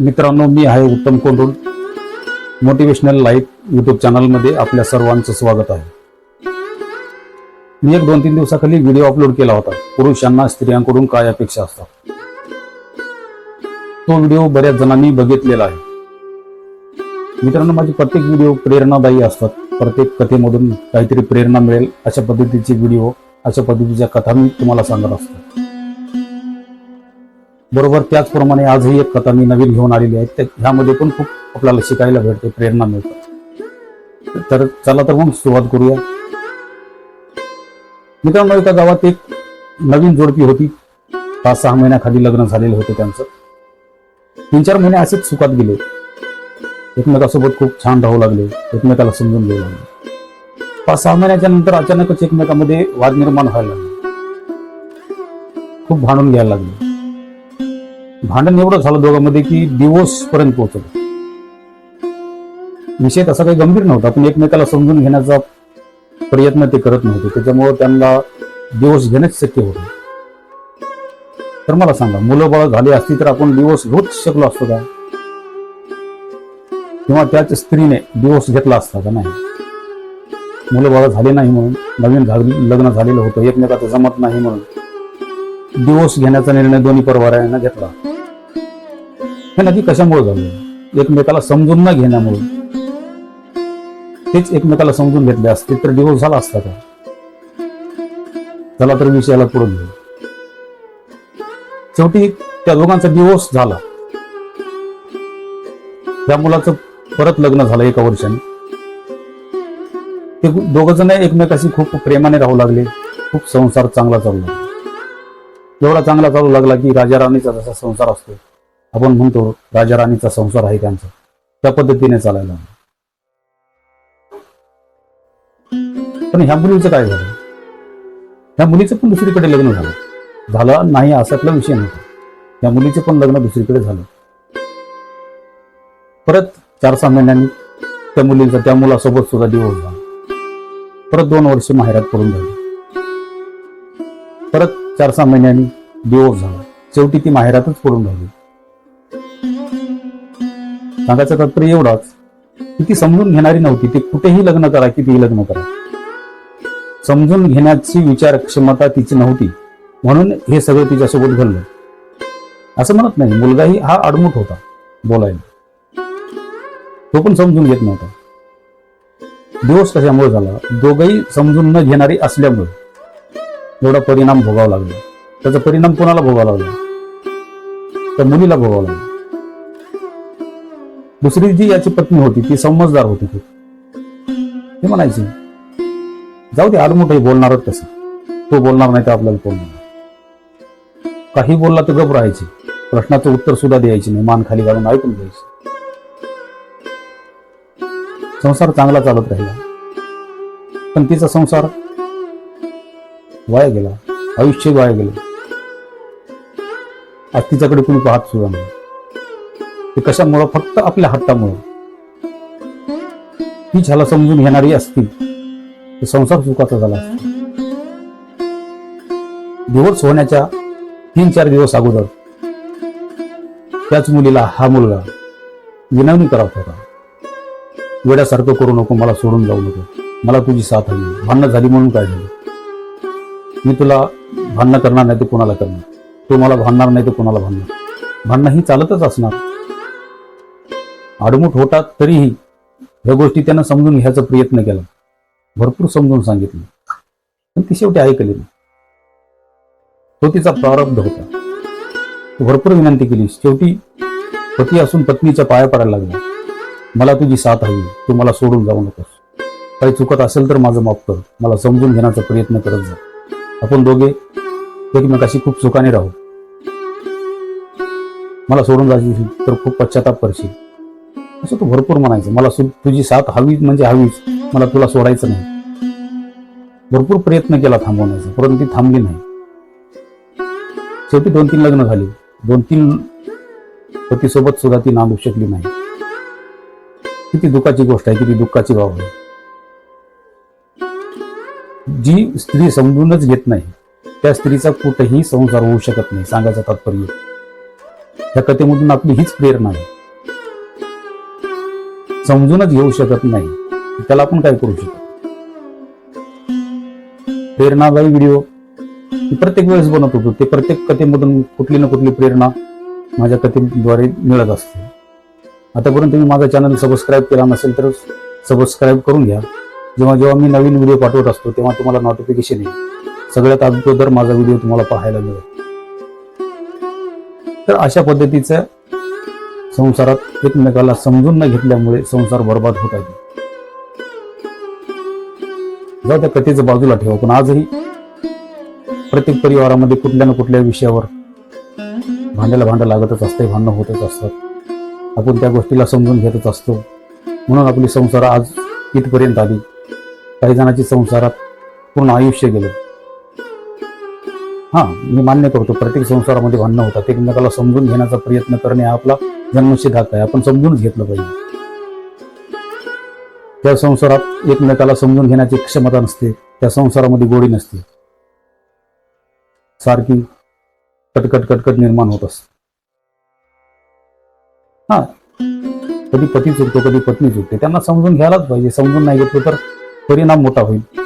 मित्रांनो, मी आहे उत्तम कोंडून. मोटिवेशनल लाईफ यूट्यूब चॅनलमध्ये आपल्या सर्वांचं स्वागत आहे. मी 2-3 दिवसाखाली व्हिडिओ अपलोड केला होता, पुरुषांना स्त्रियांकडून काय अपेक्षा असतात. तो व्हिडिओ बऱ्याच जणांनी बघितलेला आहे. मित्रांनो, माझे प्रत्येक व्हिडिओ प्रेरणादायी असतात. प्रत्येक कथेमधून काहीतरी प्रेरणा मिळेल अशा पद्धतीचे व्हिडिओ, अशा पद्धतीच्या कथा मी तुम्हाला सांगत असतो. बरोबर त्याचप्रमाणे आजही एक कथा मी नवीन घेऊन आलेली आहे. ह्यामध्ये पण खूप आपल्याला शिकायला भेटते, प्रेरणा मिळते. तर चला तर मग सुरुवात करूया. मित्रांनो, एका गावात एक नवीन जोडपी होती. 5-6 महिन्याखाली लग्न झालेलं होतं त्यांचं. 3-4 महिने असेच सुखात गेले. एकमेकासोबत खूप छान राहू लागले, एकमेकाला समजून घेऊ लागले. 5-6 महिन्याच्या नंतर अचानकच एकमेकामध्ये वाद निर्माण व्हायला लागले. खूप भांडून घ्यायला लागले. भांडण एवढं झालं दोघांमध्ये की डिवोर्स पर्यंत पोहोचलं. विषय तसा काही गंभीर नव्हता, पण एकमेकाला समजून घेण्याचा प्रयत्न ते करत नव्हते. त्याच्यामुळे त्यांना डिवोर्स घेणंच शक्य होतं. तर मला सांगा, मुलं बाळ झाली असती तर आपण डिवोर्स घेऊच शकलो असतो का? किंवा त्याच स्त्रीने डिवोर्स घेतला असता का? नाही. मुलं बाळ झाले नाही म्हणून, नवीन लग्न झालेलं होतं, एकमेकाचं जमत नाही म्हणून डिवोर्स घेण्याचा निर्णय दोन्ही परिवारांना घेतला. हे नक्की कशामुळे झालं? एकमेकाला समजून न घेण्यामुळे. तेच एकमेकाला समजून घेतले असते तर डिवोर्स झाला असता का? चला तर विषयाला पुढे घेऊ. शेवटी त्या दोघांचा डिवोर्स झाला. त्या मुलाचं परत लग्न झालं 1 वर्षाने. ते दोघ जण एकमेकाशी खूप प्रेमाने राहू लागले. खूप संसार चांगला चालू लागला. एवढा चांगला चालू लागला की राजा राणीचा जसा संसार असतो, आपण म्हणतो राजा राणीचा संसार आहे त्यांचा, त्या पद्धतीने चालायला. पण ह्या मुलीचं काय झालं? ह्या मुलीचं पण दुसरीकडे लग्न झालं नाही असातला विषय नव्हता. या मुलीचं पण लग्न दुसरीकडे झालं. परत 4-6 महिन्यांनी त्या मुलीचा त्या मुलासोबत सुद्धा डिवोर्स झाला. परत 2 वर्ष माहेरात पडून झाली. परत 4-6 महिन्यांनी डिवोर्स झाला. शेवटी ती माहेरातच पडून राहिली. सांगायचं तात्पर्य एवढाच की ती समजून घेणारी नव्हती. ती कुठेही लग्न करा, कितीही लग्न करा, समजून घेण्याची विचार क्षमता तिची नव्हती. म्हणून हे सगळं तिच्यासोबत घडलं. असं म्हणत नाही, मुलगाही हा आडमुठ होता बोलायला. तो पण समजून घेत नव्हता. डिवोर्स कशामुळे झाला? दोघंही समजून न घेणारी असल्यामुळे एवढा परिणाम भोगावा लागला. त्याचा परिणाम कोणाला भोगावा लागला? तर मुलीला भोगावा लागला. दुसरी जी याची पत्नी होती ती समजदार होती. ते म्हणायची, जाऊ दे, आडमुठही बोलणारच तसं, तो बोलणार नाही तर आपल्याला बोलणार. काही बोलला तर गप राहायची. प्रश्नाचं उत्तर सुद्धा द्यायची नाही, मान खाली घालून ऐकून घ्यायची. संसार चांगला चालत राहिला. पण तिचा संसार वाया गेला, आयुष्य वाया गेलं. आज तिच्याकडे कुणी पाहत सुद्धा नाही. ते कशामुळं? फक्त आपल्या हट्टामुळं. ती ह्याला समजून घेणारी असती तर संसार सुखाचा झाला असता. डिवोर्स होण्याच्या 3-4 दिवस अगोदर त्याच मुलीला हा मुलगा विनवणी करत होता, वेड्यासारखं करू नको, मला सोडून जाऊ नको, मला तुझी साथ हवी. भांडणं झाली म्हणून काय झालं? मी तुला भांडणं करणार नाही तर कोणाला करणार? तू मला भांडणार नाही तर कोणाला भांडणार? भांडणं ही चालतच असणार. आडमुठ होता तरीही ह्या गोष्टी त्यानं समजून घ्यायचा प्रयत्न केला. भरपूर समजून सांगितलं, पण ती शेवटी ऐकली नाही. तो तिचा प्रारब्ध होता. भरपूर विनंती केली. शेवटी पती असून पत्नीच्या पाया पडायला लागला. मला तुझी साथ हवी, तू मला सोडून जाऊ नकोस. काही चुकत असेल तर माझं माफ कर, मला समजून घेण्याचा प्रयत्न करत जा. आपण दोघे एकमेकाशी खूप सुखाने राहू. मला सोडून जायची तर खूप पश्चाताप करशील, असं तू भरपूर म्हणायचं. मला तुझी साथ हवी म्हणजे हवीच, मला तुला सोडायचं नाही. भरपूर प्रयत्न केला थांबवण्याचा, परंतु ती थांबली नाही. शेवटी 2-3 लग्न झाली. 2-3 पतीसोबत सुद्धा ती नांदू शकली नाही. किती दुःखाची गोष्ट आहे, किती दुःखाची बाब आहे. जी स्त्री समजूनच घेत नाही त्या स्त्रीचा कुठेही संसार होऊ शकत नाही. सांगायचं तात्पर्य त्या कथेमधून आपली हीच प्रेरणा आहे. समजूनच घेऊ शकत नाही त्याला आपण काय करू शकतो. प्रेरणादायी व्हिडिओ प्रत्येक वेळेस बनवत होतो. ते प्रत्येक कथेमधून कुठली ना कुठली प्रेरणा माझ्या कथेद्वारे मिळत असते. आतापर्यंत तुम्ही माझा चॅनल सबस्क्राईब केला नसेल तर सबस्क्राईब करून घ्या. जेव्हा जेव्हा मी नवीन व्हिडिओ पाठवत असतो तेव्हा तुम्हाला नोटिफिकेशन येईल. सगळ्यात अगोदर माझा व्हिडिओ तुम्हाला पाहायला मिळेल. तर अशा पद्धतीचं संसारात एकमेकाला समजून न घेतल्यामुळे संसार बर्बाद होत आहे. जाऊ त्या कथेचं बाजूला ठेवा, पण आजही प्रत्येक परिवारामध्ये कुठल्या ना कुठल्या विषयावर भांडं लागतच असते, भांडणं होतच असतात. आपण त्या गोष्टीला समजून घेतच असतो. म्हणून आपली संसार आज इथपर्यंत आली. काही जणांची संसारात पूर्ण आयुष्य गेलं. हा, मी मान्य करतो प्रत्येक संसारामध्ये भांडणं होतात. एकमेकाला समजून घेण्याचा प्रयत्न करणे हा आपला जन्मसिद्ध हक्क आहे. आपण समजूनच घेतलं पाहिजे. त्या संसारात एकमेकाला समजून घेण्याची क्षमता नसते, त्या संसारामध्ये गोडी नसते. सारखी कटकट निर्माण होत असते. हा, कधी पती चुकतो, कधी पत्नी चुकते. त्यांना समजून घ्यायलाच पाहिजे. समजून नाही घेतलं तर परिणाम मोठा होईल.